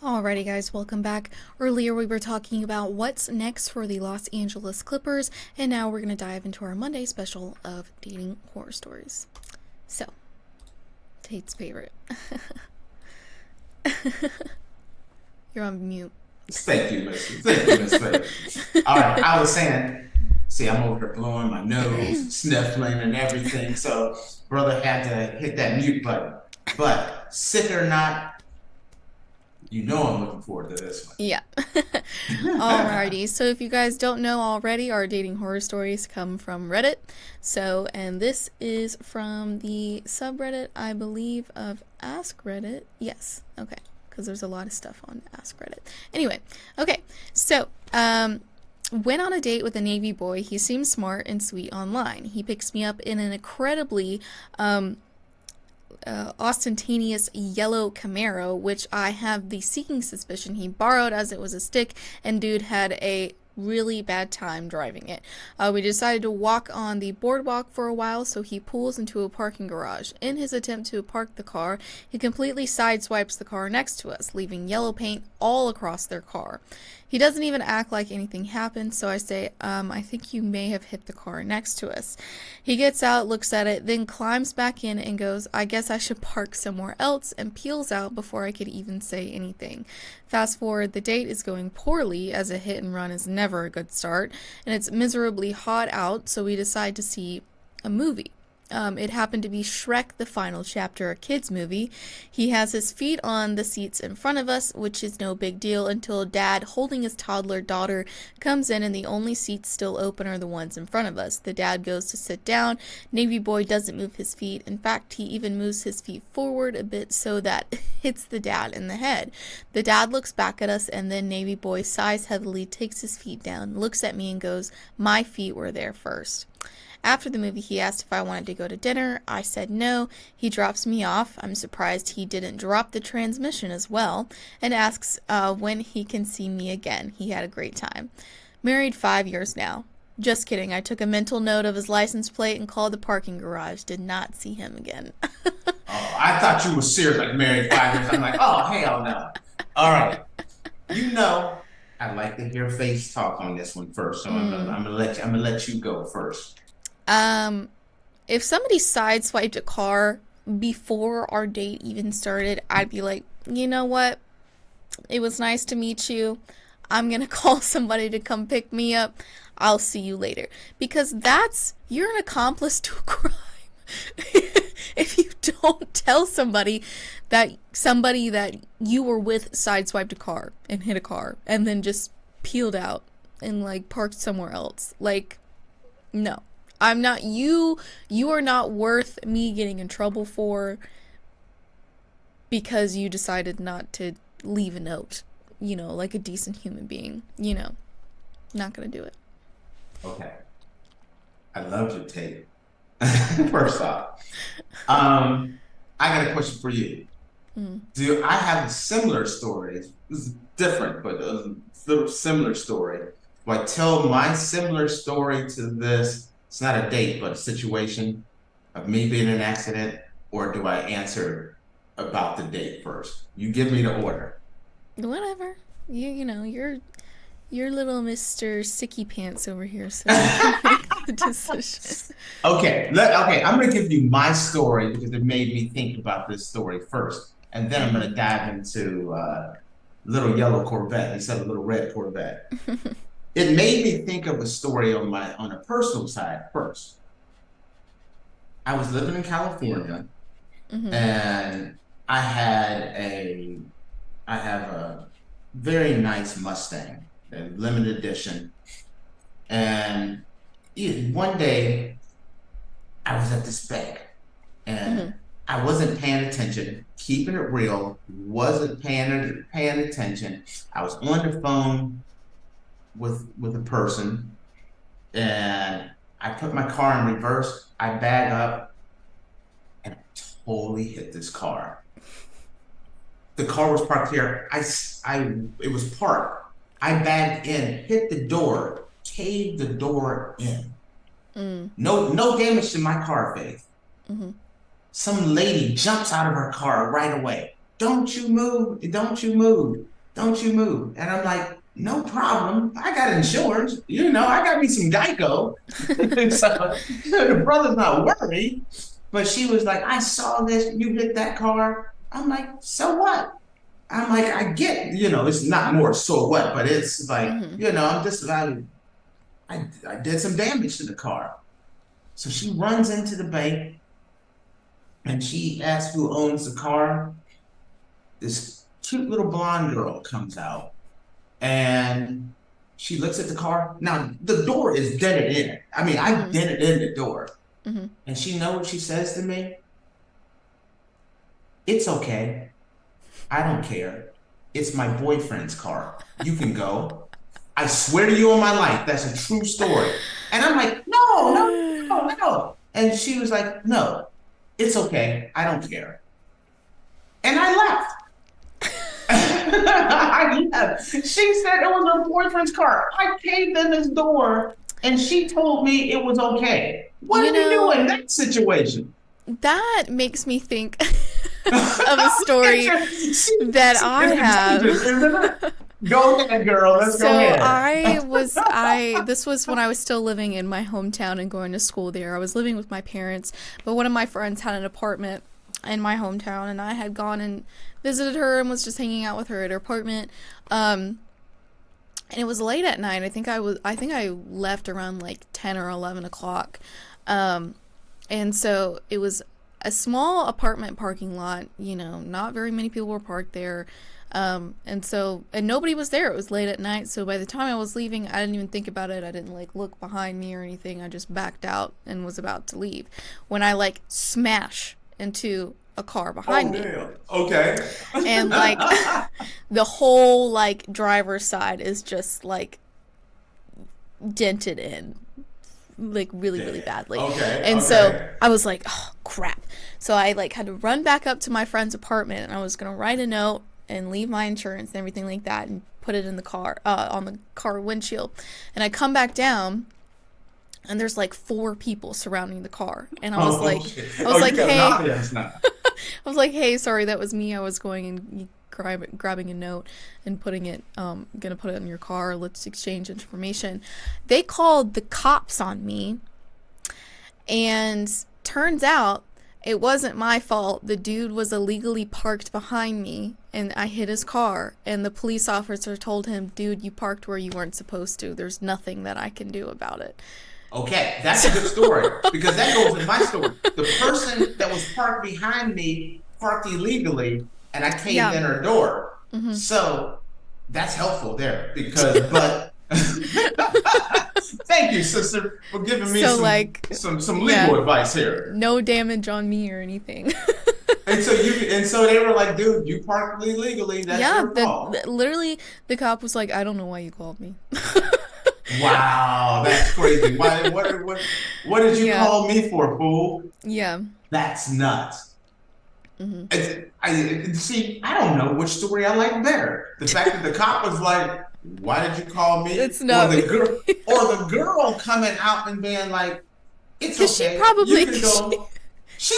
Alrighty guys, welcome back. Earlier we were talking about what's next for the Los Angeles Clippers, and now we're going to dive into our Monday special of dating horror stories. So, Tate's favorite. You're on mute. Thank you, Miss. Thank you, Miss Faith. All right, I was saying, see, I'm over here blowing my nose, sniffling, and everything. So, brother had to hit that mute button. But sick or not, you know I'm looking forward to this one. Yeah. Alrighty, so if you guys don't know already, our dating horror stories come from Reddit. So, and this is from the subreddit, I believe, of Ask Reddit. Yes, okay, because there's a lot of stuff on Ask Reddit. Anyway, okay, so, went on a date with a Navy boy. He seems smart and sweet online. He picks me up in an incredibly, ostentatious yellow Camaro, which I have the seeking suspicion he borrowed as it was a stick, and dude had a really bad time driving it. We decided to walk on the boardwalk for a while, so he pulls into a parking garage. In his attempt to park the car, he completely sideswipes the car next to us, leaving yellow paint all across their car. He doesn't even act like anything happened, so I say, I think you may have hit the car next to us. He gets out, looks at it, then climbs back in and goes, I guess I should park somewhere else, and peels out before I could even say anything. Fast forward, the date is going poorly, as a hit and run is never a good start, and it's miserably hot out, so we decide to see a movie. It happened to be Shrek, the final chapter, a kid's movie. He has his feet on the seats in front of us, which is no big deal until Dad, holding his toddler daughter, comes in and the only seats still open are the ones in front of us. The dad goes to sit down. Navy boy doesn't move his feet. In fact, he even moves his feet forward a bit so that hits the dad in the head. The dad looks back at us, and then Navy boy sighs heavily, takes his feet down, looks at me and goes, my feet were there first. After the movie, he asked if I wanted to go to dinner. I said no. He drops me off. I'm surprised he didn't drop the transmission as well, and asks when he can see me again. He had a great time. Married 5 years now. Just kidding. I took a mental note of his license plate and called the parking garage. Did not see him again. Oh, I thought you were serious, like married 5 years. I'm like, oh, hell no. All right. You know, I'd like to hear Faith's talk on this one first. So I'm gonna let you go first. If somebody sideswiped a car before our date even started, I'd be like, you know what? It was nice to meet you. I'm gonna call somebody to come pick me up. I'll see you later. Because you're an accomplice to a crime. If you don't tell somebody that you were with sideswiped a car and hit a car and then just peeled out and like parked somewhere else. Like, no. I'm not, you are not worth me getting in trouble for because you decided not to leave a note, like a decent human being, not gonna do it. Okay. I love your take. First off, I got a question for you. Do I have a similar story? This is different, but a similar story. Do I tell my similar story to this? It's not a date, but a situation of me being in an accident, or do I answer about the date first? You give me the order. Whatever. You're little Mr. Sticky Pants over here, so you can make the decision. Okay, I'm gonna give you my story because it made me think about this story first, and then I'm gonna dive into little yellow Corvette instead of little red Corvette. It made me think of a story on a personal side first. I was living in California, and I have a very nice Mustang, a limited edition. And one day I was at this bank and I wasn't paying attention, keeping it real, wasn't paying attention. I was on the phone with a person, and I put my car in reverse. I bag up and I totally hit this car. The car was parked here. It was parked. I bagged in, hit the door, caved the door in. No damage to my car, Faith. Some lady jumps out of her car right away. don't you move, don't you move, don't you move. And I'm like, no problem. I got insurance. I got me some Geico. So the brother's not worried. But she was like, I saw this, you hit that car. I'm like, so what? I'm like, I get, it's not more so what, but it's like, I'm just like, I did some damage to the car. So she runs into the bank and she asks who owns the car. This cute little blonde girl comes out and she looks at the car. Now, the door is dented in. I mean, I dented in the door. And she knows what she says to me? It's okay. I don't care. It's my boyfriend's car. You can go. I swear to you on my life, that's a true story. And I'm like, no. And she was like, no, it's okay. I don't care. And I left. I left. She said it was her boyfriend's car. I caved in his door and she told me it was okay. What are you doing in that situation? That makes me think of a story that I have. Go ahead, girl. Let's go ahead. This was when I was still living in my hometown and going to school there. I was living with my parents, but one of my friends had an apartment in my hometown, and I had gone and visited her and was just hanging out with her at her apartment. And it was late at night. I think I left around like 10 or 11 o'clock. And so it was a small apartment parking lot, not very many people were parked there. And nobody was there. It was late at night. So by the time I was leaving, I didn't even think about it. I didn't look behind me or anything. I just backed out and was about to leave when I smash into a car behind me. Damn. Okay. And the whole driver's side is just dented in. Really, really badly. Okay. And so I was like, oh, crap. So I had to run back up to my friend's apartment, and I was going to write a note and leave my insurance and everything like that and put it in the car, on the car windshield. And I come back down, and there's 4 people surrounding the car. And I was hey, sorry, that was me. I was going and grabbing a note and putting it, gonna put it in your car. Let's exchange information. They called the cops on me, and turns out it wasn't my fault. The dude was illegally parked behind me, and I hit his car, and the police officer told him, dude, you parked where you weren't supposed to. There's nothing that I can do about it. Okay, that's a good story, because that goes with my story. The person that was parked behind me parked illegally, and I caved in her door. Mm-hmm. So that's helpful there, but thank you, sister, for giving me some legal advice here. No damage on me or anything. And so they were like, dude, you parked illegally. That's your fault. Literally, the cop was like, I don't know why you called me. Wow, that's crazy. What did you call me for, fool? Yeah. That's nuts. Mm-hmm. I don't know which story I like better. The fact that the cop was like, why did you call me? It's not. Or the girl coming out and being like, it's okay. She probably, you can go. She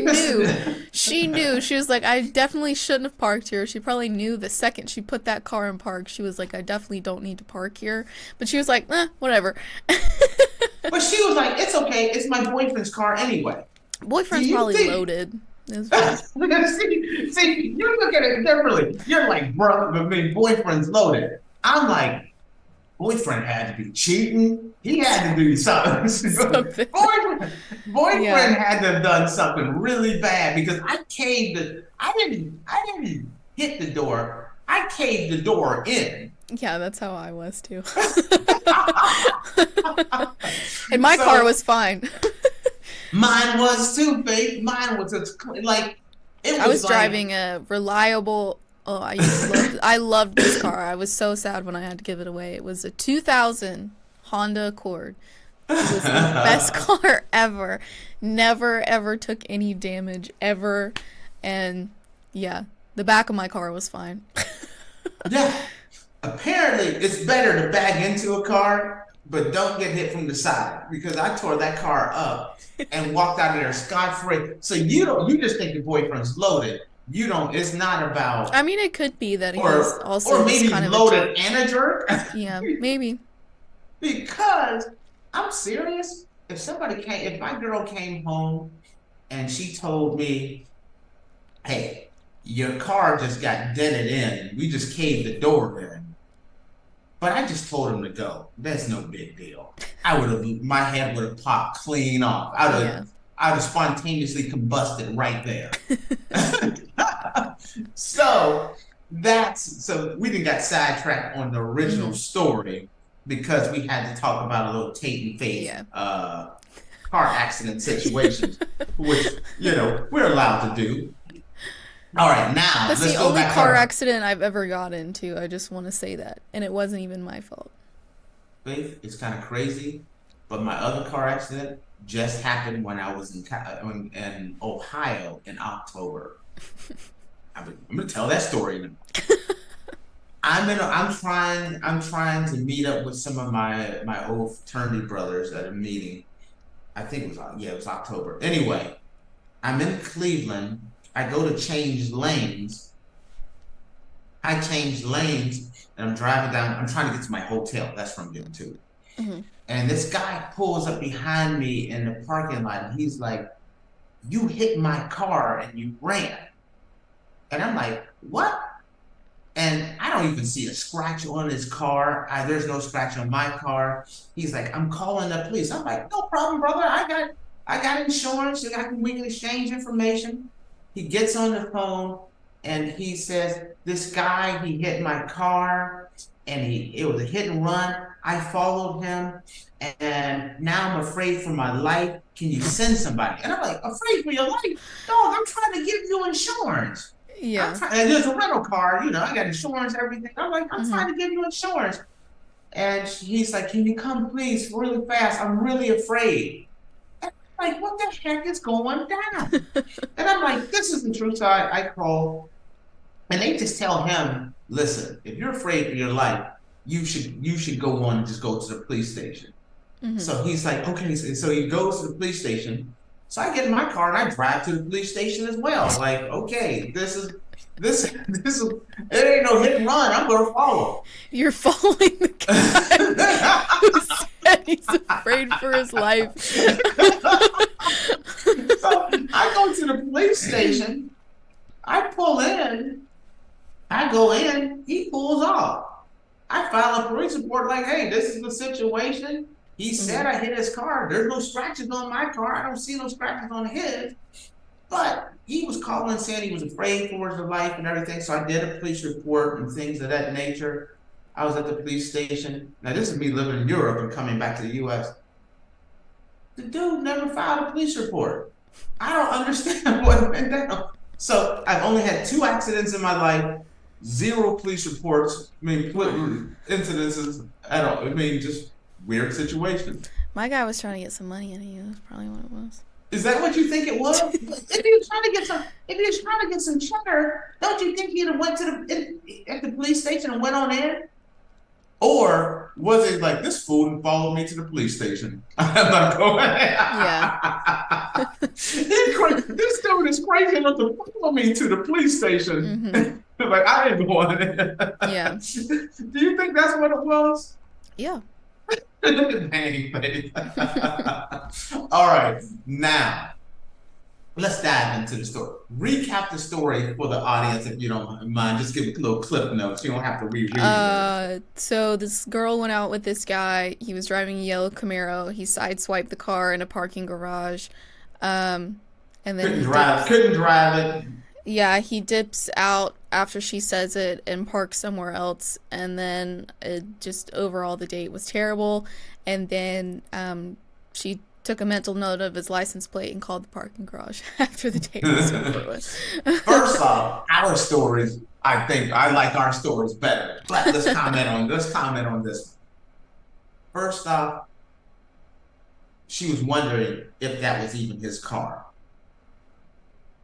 knew. She knew. She was like, I definitely shouldn't have parked here. She probably knew the second she put that car in park. She was like, I definitely don't need to park here. But she was like, whatever. But she was like, it's okay. It's my boyfriend's car anyway. Boyfriend's probably loaded. See, you look at it differently. You're like, bro, boyfriend's loaded. I'm like, boyfriend had to be cheating. He had to do something. Boyfriend had to have done something really bad, because I didn't hit the door. I caved the door in. Yeah, that's how I was too. And my car was fine. Mine was too, babe. Mine was I was driving a reliable. Oh, I loved this car. I was so sad when I had to give it away. It was a 2000 Honda Accord. It was the best car ever. Never ever took any damage ever, and the back of my car was fine. Yeah, apparently it's better to bag into a car, but don't get hit from the side, because I tore that car up and walked out of there scot-free. So you just think your boyfriend's loaded. You don't. It's not about. I mean, it could be that he's Or also just maybe kind of a loaded jerk. and a jerk. Yeah, maybe. Because I'm serious. If my girl came home and she told me, "Hey, your car just got dented in. We just caved the door in." But I just told him to go. That's no big deal. My head would have popped clean off. Yeah. I'd have spontaneously combusted right there. So so we didn't got sidetracked on the original story because we had to talk about a little Tate and Faith Yeah. Car accident situations, which we're allowed to do. All right, now That's let's the go only back. car accident I've ever got into. I just want to say that. And it wasn't even my fault. Faith, it's kind of crazy, but my other car accident just happened when I was in Ohio in October. I'm gonna tell that story now. I'm trying to meet up with some of my old fraternity brothers at a meeting. I think it was October. Anyway, I'm in Cleveland. I go to change lanes. I change lanes and I'm driving down. I'm trying to get to my hotel. That's where I'm getting to. And this guy pulls up behind me in the parking lot and he's like, "You hit my car and you ran." And I'm like, "What?" And I don't even see a scratch on his car. There's no scratch on my car. He's like, "I'm calling the police." I'm like, "No problem, brother. I got insurance. We can exchange information." He gets on the phone and he says, "This guy, he hit my car and it was a hit and run. I followed him and now I'm afraid for my life. Can you send somebody?" And I'm like, "Afraid for your life? Dog, I'm trying to give you insurance." Yeah. And there's a rental car, I got insurance, everything. I'm like, "I'm trying to give you insurance." And he's like, "Can you come please really fast? I'm really afraid." And I'm like, "What the heck is going down?" And I'm like, "This is the truth." So I call and they just tell him, "Listen, if you're afraid for your life, you should go on and just go to the police station." So he's like, "Okay." So he goes to the police station. So I get in my car and I drive to the police station as well. Like, okay, this is it ain't no hit and run. I'm gonna follow. You're following the guy who said he's afraid for his life. So I go to the police station. I pull in. I go in. He pulls off. I file a police report like, "Hey, this is the situation. He said I hit his car. There's no scratches on my car. I don't see no scratches on his." But he was calling saying he was afraid for his life and everything. So I did a police report and things of that nature. I was at the police station. Now, this is me living in Europe and coming back to the US. The dude never filed a police report. I don't understand what went down. So I've only had 2 accidents in my life, 0 police reports. I mean, incidences at all. I mean, just weird situations. My guy was trying to get some money out of you. That's probably what it was. Is that what you think it was? If he was trying to get some cheddar, don't you think he'd have went at the police station and went on in? Or was it like, "This fool followed me to the police station"? I'm not going. Yeah. This dude is crazy enough to follow me to the police station. Like, I ain't going in. Yeah. Do you think that's what it was? Yeah. Dang, baby. All right, now let's dive into the story. Recap the story for the audience if you don't mind. Just give a little clip notes. You don't have to reread it. So this girl went out with this guy. He was driving a yellow Camaro. He sideswiped the car in a parking garage. And then couldn't drive it. Yeah, he dips out after she says it and parks somewhere else, and then overall the date was terrible, and then she took a mental note of his license plate and called the parking garage after the date was over with. First off, our stories, I think I like our stories better. But let's comment on this. First off, she was wondering if that was even his car.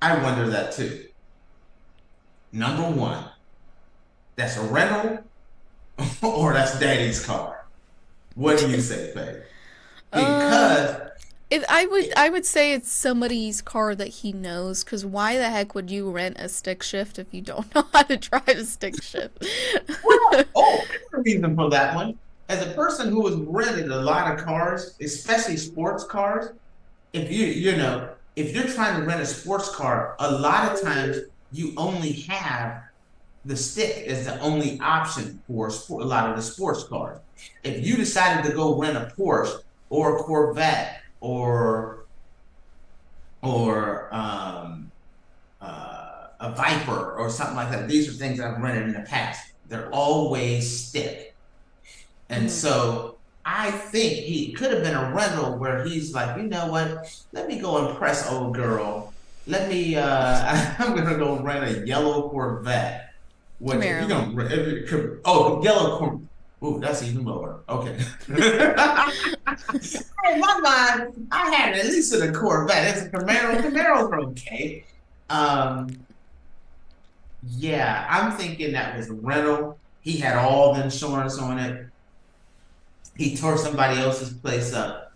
I wonder that too. Number one, that's a rental or that's daddy's car. What do you say, Faye? Because I would say it's somebody's car that he knows, because why the heck would you rent a stick shift if you don't know how to drive a stick shift? Well, oh, I have a reason for that one. As a person who has rented a lot of cars, especially sports cars, if if you're trying to rent a sports car, a lot of times you only have the stick as the only option for a lot of the sports cars. If you decided to go rent a Porsche or a Corvette or a Viper or something like that, these are things I've rented in the past. They're always stick. And so I think he could have been a rental where he's like, you know what? Let me go impress old girl. Let me I'm gonna go rent a yellow Corvette. Which if you're Camaro. gonna yellow Corvette. Ooh, that's even lower. Okay. In my mind, I had at least a Corvette. It's a Camaro. Camaros are okay. Um, yeah, I'm thinking that was a rental. He had all the insurance on it. He tore somebody else's place up.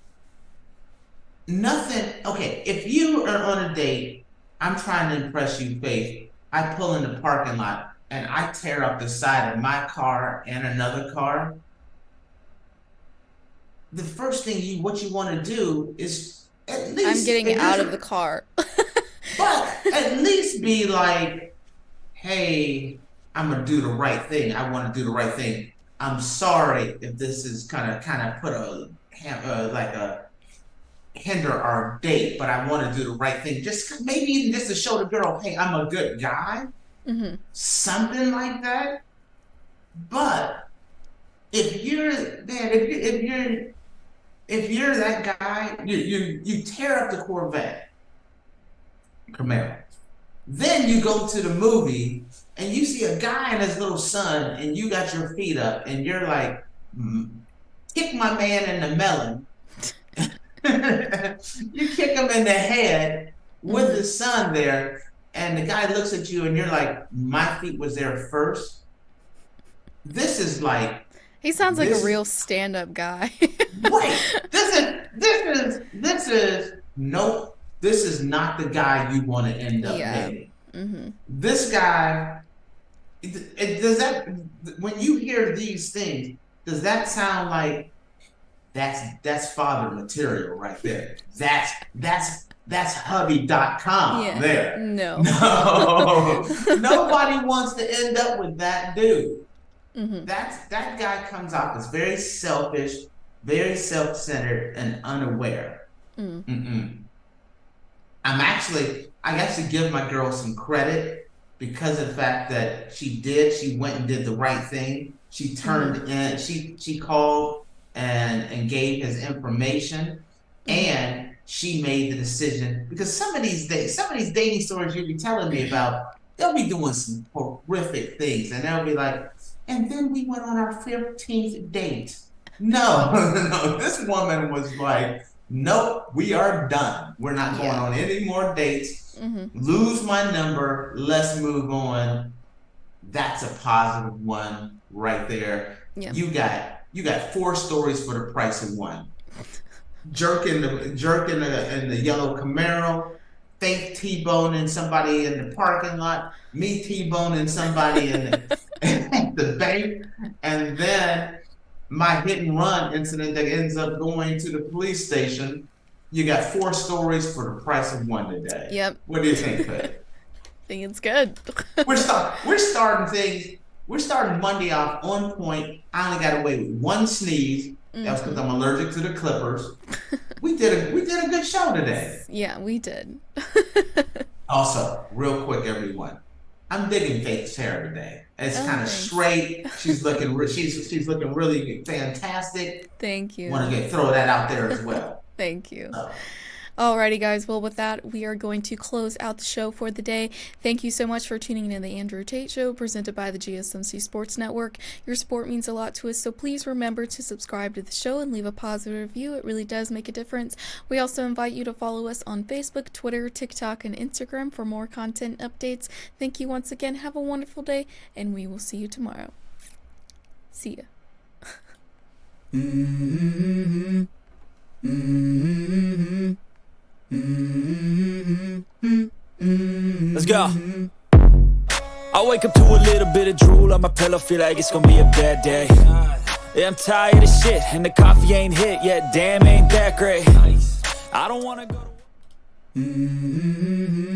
Nothing. Okay, if you are on a date, I'm trying to impress you, Faith. I pull in the parking lot and I tear up the side of my car and another car. The first thing what you want to do is at least I'm getting out of the car. but at least be like, hey, I'm gonna do the right thing. I want to do the right thing. I'm sorry if this is kind of put like a hinder our date, but I want to do the right thing. Just maybe even just to show the girl, hey, I'm a good guy, something like that. But if you're man, if you're that guy, you tear up the Corvette, Camaro. Then you go to the movie and you see a guy and his little son, and you got your feet up, and you're like, kick my man in the melon. You kick him in the head with the son there, and the guy looks at you, and you're like, my feet was there first. This is like He sounds like a real stand-up guy. right. This is nope. This is not the guy you want to end up dating. This guy, does that, when you hear these things, does that sound like that's father material right there? That's hubby.com there. No. No. Nobody wants to end up with that dude. That guy comes off as very selfish, very self-centered, and unaware. I got to give my girl some credit because of the fact that she went and did the right thing. She turned in, she called and gave his information, and she made the decision, because some of these dating stories you'll be telling me about, they'll be doing some horrific things, and they'll be like, and then we went on our 15th date. No, no, this woman was like, nope, we are done. We're not going on any more dates. Lose my number. Let's move on. That's a positive one right there. You got 4 stories for the price of one. Jerk in the yellow Camaro, fake T-boning somebody in the parking lot, me T-boning somebody in the bank, and then my hit and run incident that ends up going to the police station. You got 4 stories for the price of one today. Yep. What do you think, Faye? I think it's good. We're starting things. We're starting Monday off on point. I only got away with 1 sneeze. That was because I'm allergic to the Clippers. We did a good show today. Yeah, we did. Also, real quick, everyone, I'm digging Faith's hair today. It's kind of straight. She's looking really fantastic. Thank you. Want to throw that out there as well. Thank you. Alrighty, guys. Well, with that, we are going to close out the show for the day. Thank you so much for tuning in to the Andrew Tate Show, presented by the GSMC Sports Network. Your support means a lot to us, so please remember to subscribe to the show and leave a positive review. It really does make a difference. We also invite you to follow us on Facebook, Twitter, TikTok, and Instagram for more content updates. Thank you once again. Have a wonderful day, and we will see you tomorrow. See ya. Let's go. I wake up to a little bit of drool on my pillow, feel like it's gonna be a bad day. Yeah, I'm tired of shit, and the coffee ain't hit yet, damn ain't that great. I don't wanna go to